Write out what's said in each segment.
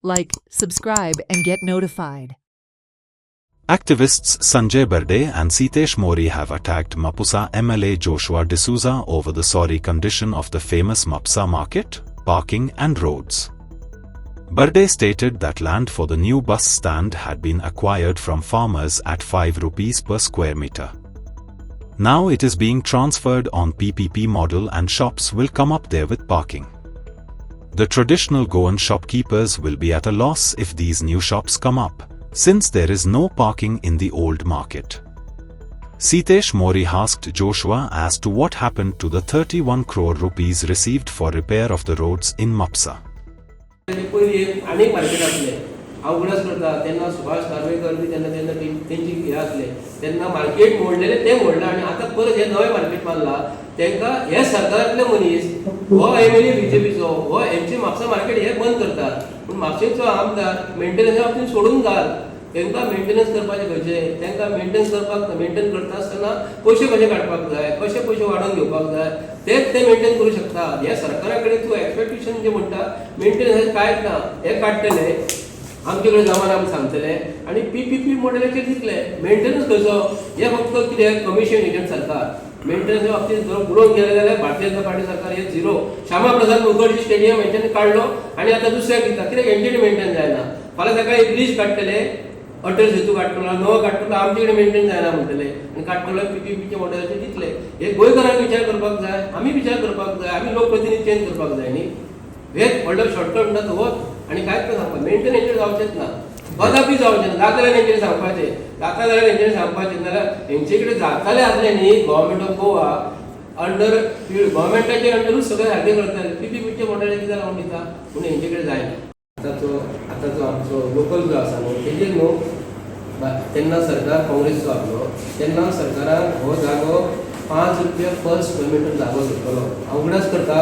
Like, subscribe, and get notified. Activists Sanjay Berde and Sitesh Mori have attacked Mapusa MLA Joshua D'Souza over the sorry condition of the famous Mapusa market, parking and roads. Berde stated that land for the new bus stand had been acquired from farmers at 5 rupees per square meter. Now it is being transferred on PPP model and shops will come up there with parking. The traditional Goan shopkeepers will be at a loss if these new shops come up, since there is no parking in the old market. Sitesh Mori asked Joshua as to what happened to the 31 crore rupees received for repair of the roads in Mapusa. अनेक market असले अवघडच करता त्यांना सुभाष नार्वेकर बी त्यांना त्यांची हे असले त्यांना मार्केट मोडलेले ते मोडलं आणि आता परत हे नवे मार्केट बांधला त्यांना हे सरकारातले मनीस हो एमएलए बीजेपीचो हो यांचे म्हापसा मार्केट हे बंद करतात पण म्हापशेचो आमदार मेंटेनन्स बाबतीत सोडून घाल त्यांना मेंटेनन्स करपाचे खंयचे त्यांना मेंटेन करता आसतना पयशे कशे काडपाक जाय कशे पयशे वाडोवन घेवपाक जाय तेच ते मेंटेन करू शकता ह्या सरकारा कडेन तूं एक्सपेक्टेशन जे म्हणटा मेंटेनन्स कांयच ना हे काडटले आमचे कडेन जावन आमी सांगतले आनी पीपीपी मॉडेलाचेर दितले मेंटेनन्स खंयचो हे फक्त कितें कमिशन एजंट सरकार मेंटेनन्स बाबतीत जर बुडोवन गेले जाल्यार भारतीय जनता पार्टी सरकार हे झिरो श्यामा प्रसाद मुखर्जी स्टेडियम हेंच्यांनी काडलो आनी आतां दुसऱ्याक दिता कित्याक हेंच्यांनी मेंटेन जायना फाल्यां सकाळी ब्रीज काडटले अटल सेतू काडटलो नवो काडटलो आमचे कडेन मेंटेन जायना म्हणटले आनी काडटलो पीपीपीच्या मॉडेलाचेर दितले हे गोंयकारांक विचार करपाक जाय आमी विचार करपाक जाय आमी लोकप्रतिनिधी चेंज करपाक जाय न्ही हेच व्हडलो शॉर्टकट म्हणटा तो होच आनी कांयच ना सांगपा मेंटेन हेंचेर जावचेंच ना बदापी जावचें ना जाता जाल्यार हेंचेर सांगपाचें जाता जाल्यार हेंचेर सांगपाचें नाल्यार हेंचे कडेन जातालें आसलें न्ही गव्हर्मेंट ऑफ गोवा अंडर गव्हर्मेंटाचे अंडरूच सगळें सारकें करताले पीपीपीचे मॉडेल कित्याक लावन दिता पूण हेंचे कडेन जायना आतांचो आमचो लोकल जो आसा न्हू तेजेर न्हू तेन्ना सरकार काँग्रेसचो आसलो तेन्ना सरकारान हो जागो 5 रुपया पर स्क्वेअर मिटर जागो घेतलो अवघडच करता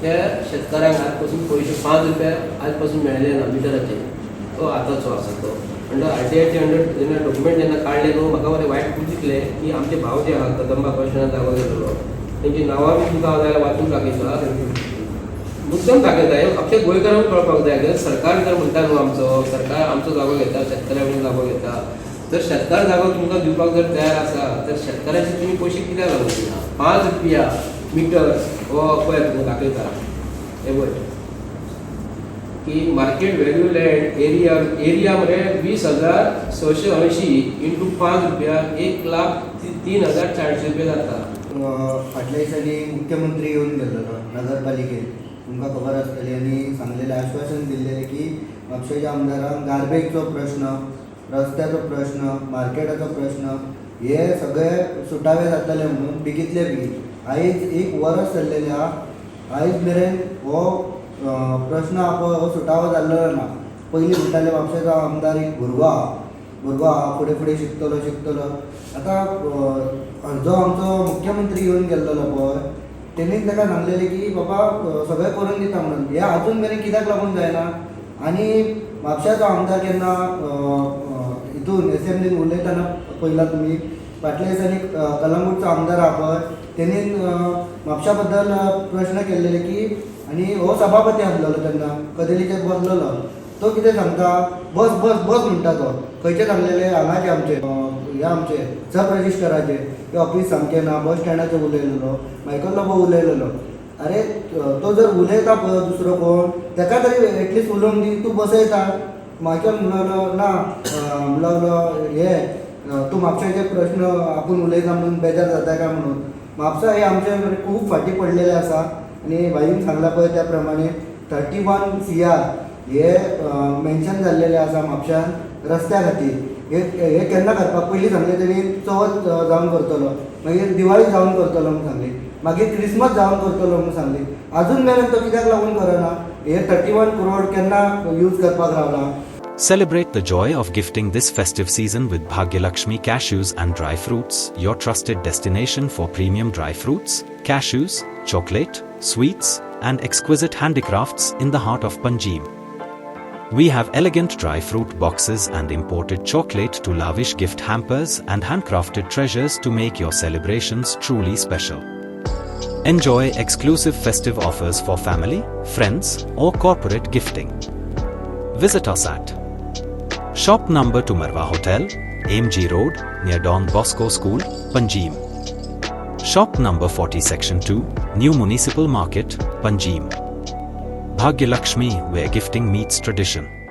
त्या शेतकाऱ्यांक आज पासून पयशे 5 रुपया आज पासून मेळ्ळे ना मिटराचे तो आतांचो आसा तो अंडर आरटीआयचे अंडर जेन्ना डॉक्युमेंट जेन्ना काडले न्हू म्हाका बरें वायट दिसलें की आमचे भाव जे आहा कदंबा कमिशनान जागो घेतलो तेंची नांवां बी तुका हांव जाल्यार वाचून दाखयता मुद्दम दाखयता हे अख्खे गोंयकारांक कळपाक जाय की सरकार जर म्हणटा न्हू आमचो सरकार आमचो जागो घेता शेतकऱ्या कडेन जागो घेता जर शेतकार जागो तुमकां दिवपाक जर तयार आसा तर शेतकाराचे तुमी पयशे कित्याक लागून दिना 5 रुपया मिटर हो पळय तुमकां दाखयता हे पळय की मार्केट व्हॅल्यू लँड एरिया मरे 20,680 इंटू 5 रुपया 1,03,400 रुपया जाता फाटल्या दिसांनी मुख्यमंत्री येऊन गेल्लो नगरपालिकेत तुमकां खबर आसतली आनी सांगलेलें आश्वासन दिल्लें की म्हापशेच्या आमदारांक गार्बेजचो प्रश्न रस्त्याचो प्रश्न मार्केटाचो प्रश्न हे सगळे सुटावे जातले म्हणून बेगीतले बेगीन आयज 1 वर्स जाल्लेलें आहा आयज मेरेन हो प्रश्न हो सुटावो जाल्लो ना पयलीं म्हणटाले म्हापशेचो आमदार एक भुरगो आहा फुडें फुडें शिकतलो आतां जो आमचो मुख्यमंत्री येवन गेल्लो पळय तेणीच ताका सांगलेलें की बाबा सगळें करून दिता म्हणून हे अजून मेरेन कित्याक लागून जायना आनी म्हापशाचो आमदार केन्ना हितून एसेंब्लीन उलयतना पळयला तुमी फाटल्या दिसांनी कलंगूटचो आमदार आहा पळय तेणीन म्हापशा बद्दल प्रश्न केल्लेले की आनी हो सभापती आसलेलो तेन्ना कदेलीचेर बसलेलो तो कितें सांगता बस बस बस म्हणटा तो खंयचे सांगलेले हांगाचे आमचे सब रजिस्टराचे ते ऑफिस सामकें ना बस स्टँडाचेर उलयलेलो मायकल लोबो उलयलेलो अरे तो जर उलयता पळय दुसरो कोण ताका तरी एटलिस्ट उलोवंक दी तूं बसयता मायकल म्हणलो ना म्हणलो हे तूं म्हापशाचे प्रश्न आपूण उलयता म्हणून बेजार जाता काय म्हणून म्हापसा हे आमचे खूब फाटी पडलेले आसा आनी भाईन सांगला पळय त्या प्रमाणे 31 CR हे मेन्शन जाल्लेले आसा म्हापशान रस्त्या खातीर हे केन्ना करपाक पयलीं सांगलें तेणी चवथ जावन करतलो मागीर दिवाळी जावन करतलो म्हणून सांगली मागीर क्रिसमस जावन करतलो म्हणून सांगली अजून मेरेन तो कित्याक लागून करना हे 31 करोड केन्ना यूज करपाक रावला. Celebrate the joy of gifting this festive season with Bhagyalakshmi Cashews and Dry Fruits, your trusted destination for premium dry fruits, cashews, chocolate, sweets, and exquisite handicrafts in the heart of Panjim. We have elegant dry fruit boxes and imported chocolate to lavish gift hampers and handcrafted treasures to make your celebrations truly special. Enjoy exclusive festive offers for family, friends, or corporate gifting. visit us at Shop number to Marwa Hotel, AMG Road, near Don Bosco School, Panjim. Shop number 40 Section 2, New Municipal Market, Panjim. Bhagya Lakshmi, where gifting meets tradition.